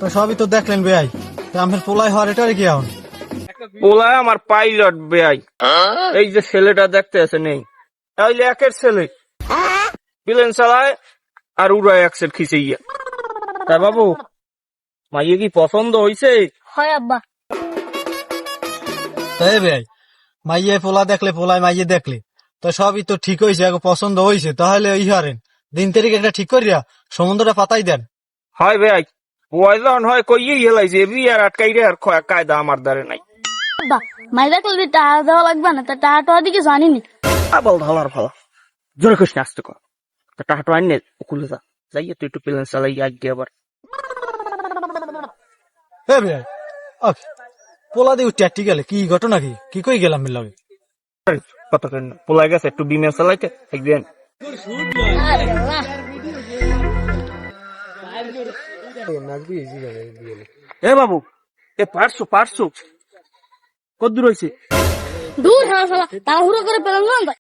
তো সবই তো দেখলেন বেয়াই, আমার পোলাই হওয়ার এটা কি এখন? পোলায় আমার পাইলট বেয়াই। এই যে ছেলেটা দেখতে আছে নেই, তাইলে একের ছেলে প্লেন চালায় আর উড়ায় একসের খিচে গিয়া। তাই বাবু, মাইয়ে কি পছন্দ হইছে? হয় আব্বা। তাই বেয়াই, মাইয়ে পোলা দেখলে পোলায় মাইয়ে দেখলে তো সবই তো ঠিক হয়েছে, এখন পছন্দ হয়েছে, তাহলে ওই হারেন দিন তারিখ একটা ঠিক করিয়া সমুদ্রটা পাতাই দেন। হয় বেয়াই, পয়জন হয় কইয়েই হেলাইছে, বিয়ার আটকাই রে আর কায়দা আমার দ্বারে নাই। আব্বা, মাই দেখলে টাকা দেওয়া লাগবে না, তা টাকাটা দিকে জানিনি। আবল ঢালার ভালো, জোরে করিস না, আসতে কর। টাকাটা আইনে খুলে যা, যাইয়ে তুই একটু প্লেন চালাই আগে আবার। হ্যাঁ বেয়াই, পোলা দিয়ে উঠতে একটি গেলে কি ঘটনা, কি কি কই গেলাম মিলাবে? কত পোলাই গেছে একটু বিমে চালাইতে একদিন। এ বাবু, এ পারছো পারছো, কত দূর হয়েছে? দূর হালা শালা, তাড়াহুড়ো করে পেলাম না।